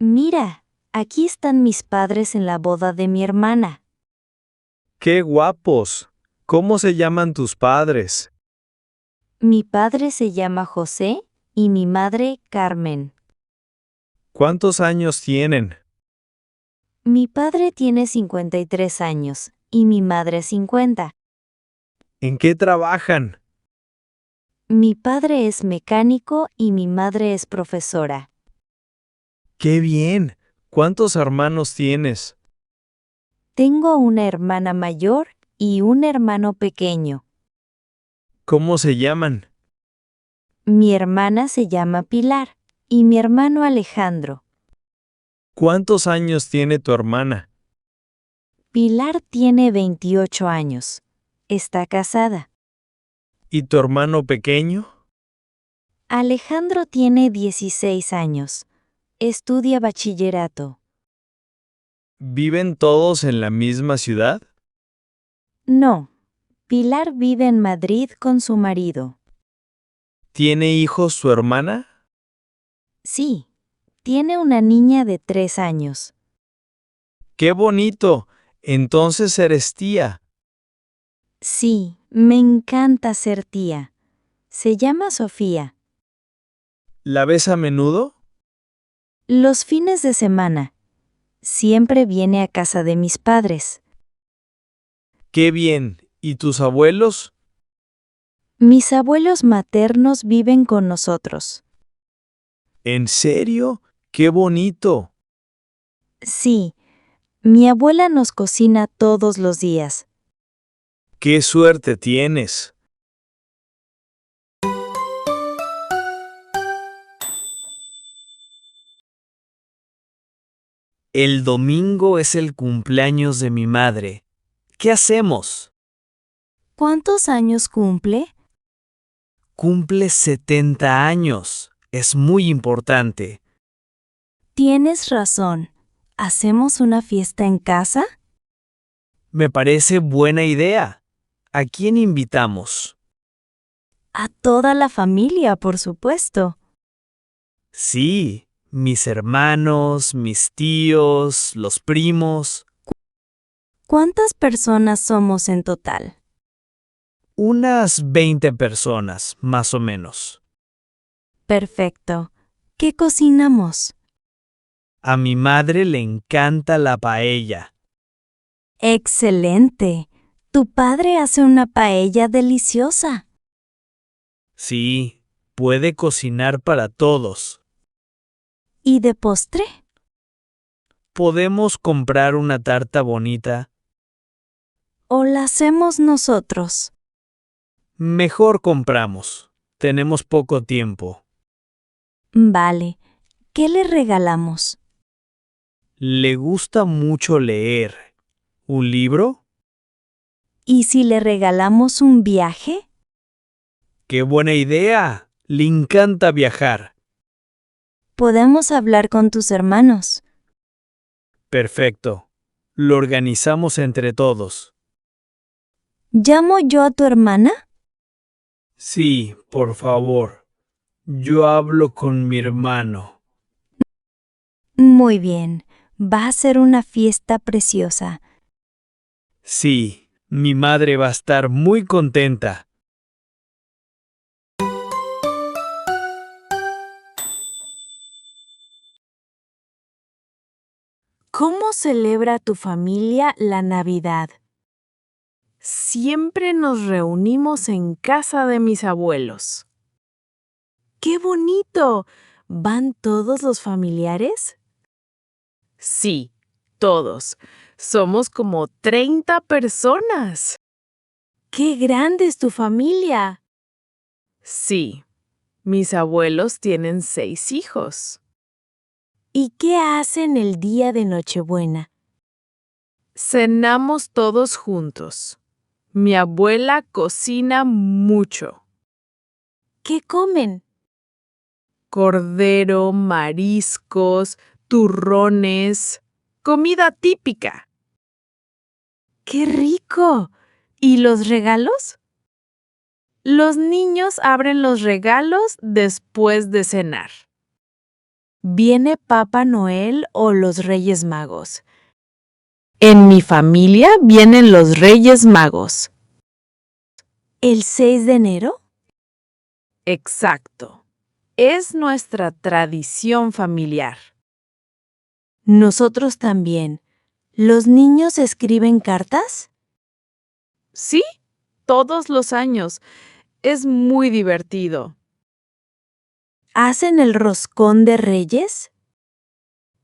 Mira, aquí están mis padres en la boda de mi hermana. ¡Qué guapos! ¿Cómo se llaman tus padres? Mi padre se llama José y mi madre Carmen. ¿Cuántos años tienen? Mi padre tiene 53 años y mi madre 50. ¿En qué trabajan? Mi padre es mecánico y mi madre es profesora. ¡Qué bien! ¿Cuántos hermanos tienes? Tengo una hermana mayor y un hermano pequeño. ¿Cómo se llaman? Mi hermana se llama Pilar y mi hermano Alejandro. ¿Cuántos años tiene tu hermana? Pilar tiene 28 años. Está casada. ¿Y tu hermano pequeño? Alejandro tiene 16 años. Estudia bachillerato. ¿Viven todos en la misma ciudad? No, Pilar vive en Madrid con su marido. ¿Tiene hijos su hermana? Sí, tiene una niña de 3 años. ¡Qué bonito! Entonces eres tía. Sí, me encanta ser tía. Se llama Sofía. ¿La ves a menudo? Los fines de semana. Siempre viene a casa de mis padres. ¡Qué bien! ¿Y tus abuelos? Mis abuelos maternos viven con nosotros. ¿En serio? ¡Qué bonito! Sí, mi abuela nos cocina todos los días. ¡Qué suerte tienes! El domingo es el cumpleaños de mi madre. ¿Qué hacemos? ¿Cuántos años cumple? Cumple 70 años. Es muy importante. Tienes razón. ¿Hacemos una fiesta en casa? Me parece buena idea. ¿A quién invitamos? A toda la familia, por supuesto. Sí, mis hermanos, mis tíos, los primos. ¿Cuántas personas somos en total? Unas 20 personas, más o menos. Perfecto. ¿Qué cocinamos? A mi madre le encanta la paella. Excelente. Tu padre hace una paella deliciosa. Sí, puede cocinar para todos. ¿Y de postre? ¿Podemos comprar una tarta bonita? ¿O la hacemos nosotros? Mejor compramos. Tenemos poco tiempo. Vale. ¿Qué le regalamos? Le gusta mucho leer. ¿Un libro? ¿Y si le regalamos un viaje? ¡Qué buena idea! Le encanta viajar. Podemos hablar con tus hermanos. Perfecto. Lo organizamos entre todos. ¿Llamo yo a tu hermana? Sí, por favor. Yo hablo con mi hermano. Muy bien. Va a ser una fiesta preciosa. Sí, mi madre va a estar muy contenta. ¿Cómo celebra tu familia la Navidad? Siempre nos reunimos en casa de mis abuelos. ¡Qué bonito! ¿Van todos los familiares? Sí, todos. Somos como 30 personas. ¡Qué grande es tu familia! Sí, mis abuelos tienen 6 hijos. ¿Y qué hacen el día de Nochebuena? Cenamos todos juntos. Mi abuela cocina mucho. ¿Qué comen? Cordero, mariscos, turrones, comida típica. ¡Qué rico! ¿Y los regalos? Los niños abren los regalos después de cenar. ¿Viene Papá Noel o los Reyes Magos? En mi familia vienen los Reyes Magos. ¿El 6 de enero? Exacto. Es nuestra tradición familiar. Nosotros también. ¿Los niños escriben cartas? Sí, todos los años. Es muy divertido. ¿Hacen el roscón de Reyes?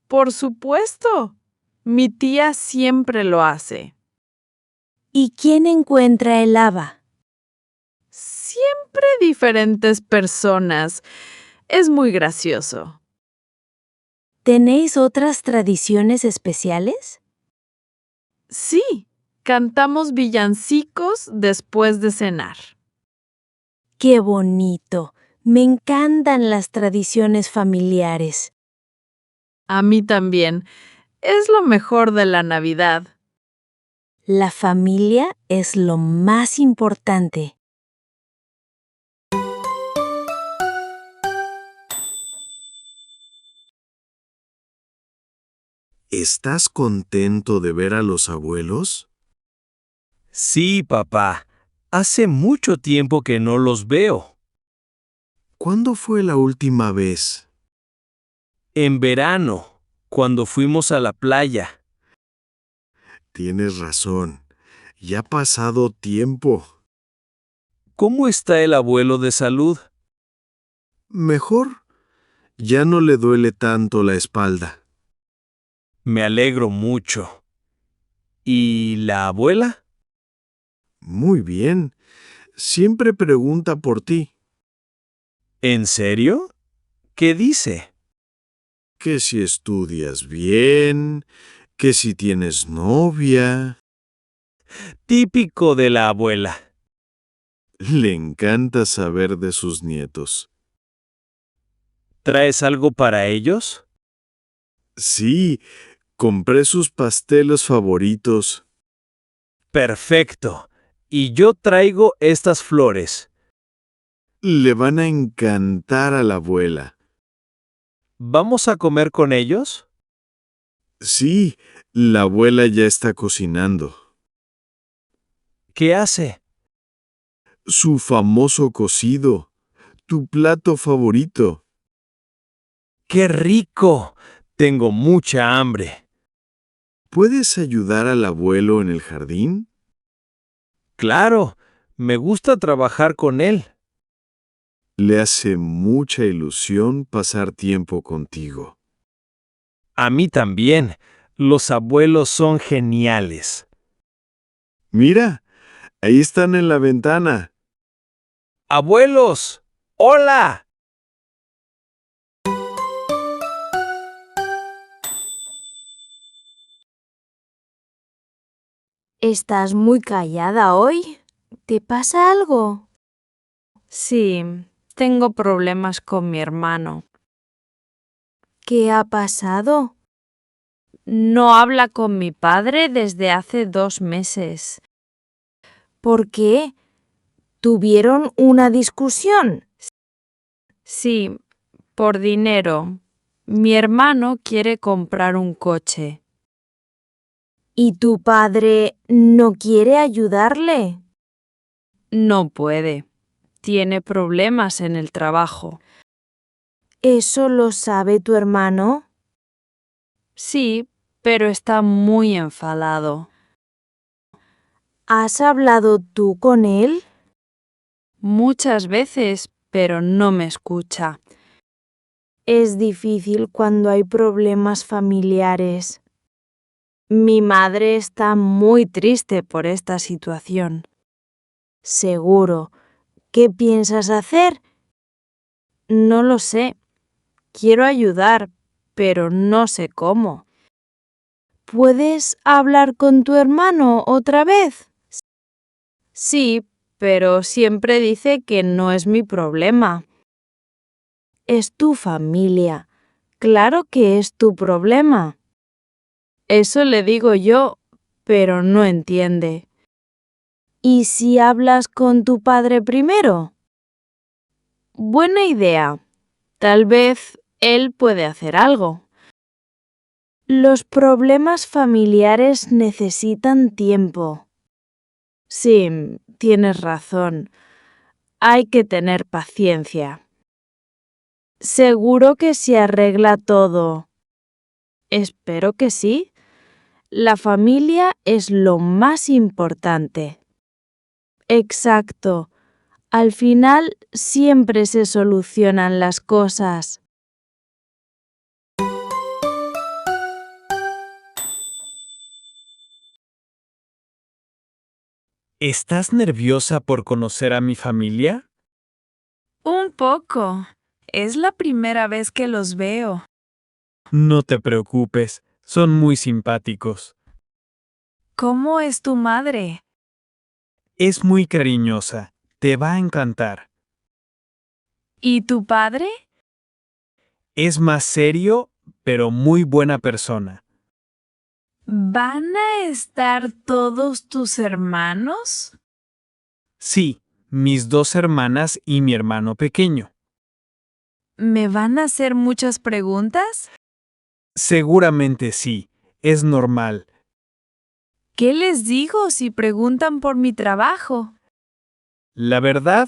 Por supuesto. Mi tía siempre lo hace. ¿Y quién encuentra el haba? Siempre diferentes personas. Es muy gracioso. ¿Tenéis otras tradiciones especiales? Sí, cantamos villancicos después de cenar. ¡Qué bonito! Me encantan las tradiciones familiares. A mí también. Es lo mejor de la Navidad. La familia es lo más importante. ¿Estás contento de ver a los abuelos? Sí, papá. Hace mucho tiempo que no los veo. ¿Cuándo fue la última vez? En verano, cuando fuimos a la playa. Tienes razón. Ya ha pasado tiempo. ¿Cómo está el abuelo de salud? Mejor. Ya no le duele tanto la espalda. Me alegro mucho. ¿Y la abuela? Muy bien. Siempre pregunta por ti. ¿En serio? ¿Qué dice? Que si estudias bien, que si tienes novia. Típico de la abuela. Le encanta saber de sus nietos. ¿Traes algo para ellos? Sí, compré sus pasteles favoritos. Perfecto. Y yo traigo estas flores. Le van a encantar a la abuela. ¿Vamos a comer con ellos? Sí, la abuela ya está cocinando. ¿Qué hace? Su famoso cocido, tu plato favorito. ¡Qué rico! Tengo mucha hambre. ¿Puedes ayudar al abuelo en el jardín? Claro, me gusta trabajar con él. Le hace mucha ilusión pasar tiempo contigo. A mí también. Los abuelos son geniales. Mira, ahí están en la ventana. ¡Abuelos! ¡Hola! ¿Estás muy callada hoy? ¿Te pasa algo? Sí, tengo problemas con mi hermano. ¿Qué ha pasado? No habla con mi padre desde hace 2 meses. ¿Por qué? ¿Tuvieron una discusión? Sí, por dinero. Mi hermano quiere comprar un coche. ¿Y tu padre no quiere ayudarle? No puede. Tiene problemas en el trabajo. ¿Eso lo sabe tu hermano? Sí, pero está muy enfadado. ¿Has hablado tú con él? Muchas veces, pero no me escucha. Es difícil cuando hay problemas familiares. Mi madre está muy triste por esta situación. Seguro. ¿Qué piensas hacer? No lo sé. Quiero ayudar, pero no sé cómo. ¿Puedes hablar con tu hermano otra vez? Sí, pero siempre dice que no es mi problema. Es tu familia. Claro que es tu problema. Eso le digo yo, pero no entiende. ¿Y si hablas con tu padre primero? Buena idea. Tal vez Él puede hacer algo. Los problemas familiares necesitan tiempo. Sí, tienes razón. Hay que tener paciencia. Seguro que se arregla todo. Espero que sí. La familia es lo más importante. Exacto. Al final siempre se solucionan las cosas. ¿Estás nerviosa por conocer a mi familia? Un poco. Es la primera vez que los veo. No te preocupes, son muy simpáticos. ¿Cómo es tu madre? Es muy cariñosa, te va a encantar. ¿Y tu padre? Es más serio, pero muy buena persona. ¿Van a estar todos tus hermanos? Sí, mis 2 hermanas y mi hermano pequeño. ¿Me van a hacer muchas preguntas? Seguramente sí, es normal. ¿Qué les digo si preguntan por mi trabajo? La verdad,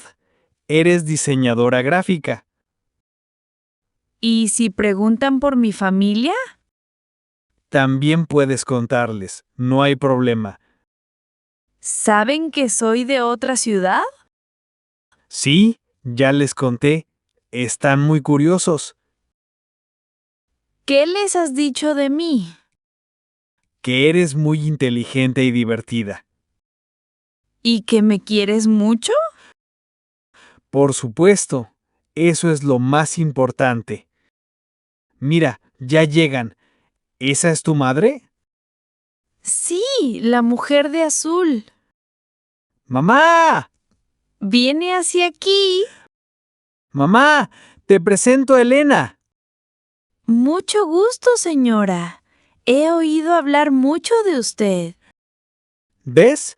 eres diseñadora gráfica. ¿Y si preguntan por mi familia? También puedes contarles, no hay problema. ¿Saben que soy de otra ciudad? Sí, ya les conté, están muy curiosos. ¿Qué les has dicho de mí? Que eres muy inteligente y divertida. ¿Y que me quieres mucho? Por supuesto, eso es lo más importante. Mira, ya llegan. ¿Esa es tu madre? Sí, la mujer de azul. ¡Mamá! Viene hacia aquí. ¡Mamá! Te presento a Elena. Mucho gusto, señora. He oído hablar mucho de usted. ¿Ves?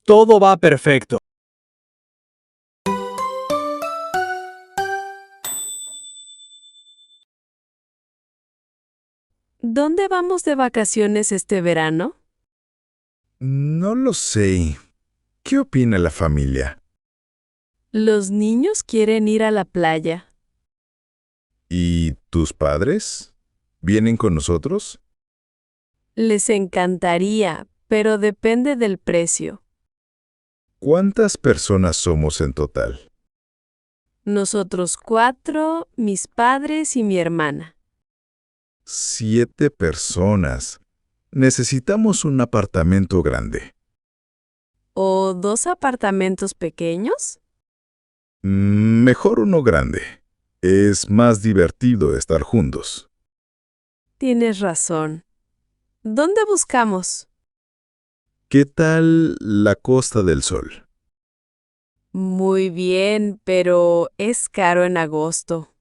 Todo va perfecto. ¿Dónde vamos de vacaciones este verano? No lo sé. ¿Qué opina la familia? Los niños quieren ir a la playa. ¿Y tus padres? ¿Vienen con nosotros? Les encantaría, pero depende del precio. ¿Cuántas personas somos en total? Nosotros 4, mis padres y mi hermana. 7 personas. Necesitamos un apartamento grande. ¿O 2 apartamentos pequeños? Mejor uno grande. Es más divertido estar juntos. Tienes razón. ¿Dónde buscamos? ¿Qué tal la Costa del Sol? Muy bien, pero es caro en agosto.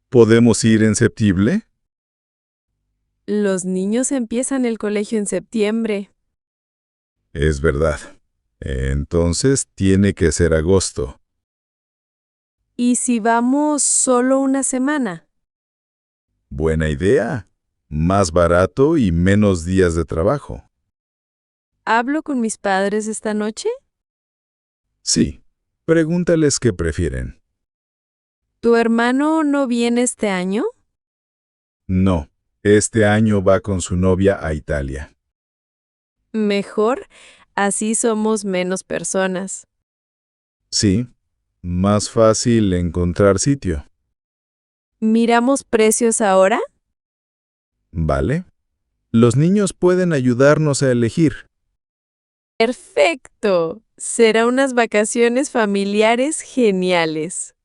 ¿Podemos ir en septiembre? Los niños empiezan el colegio en septiembre. Es verdad. Entonces tiene que ser agosto. ¿Y si vamos solo una semana? Buena idea. Más barato y menos días de trabajo. ¿Hablo con mis padres esta noche? Sí. Pregúntales qué prefieren. ¿Tu hermano no viene este año? No. Este año va con su novia a Italia. Mejor, así somos menos personas. Sí. Más fácil encontrar sitio. ¿Miramos precios ahora? ¿Vale? Los niños pueden ayudarnos a elegir. Perfecto. Será unas vacaciones familiares geniales.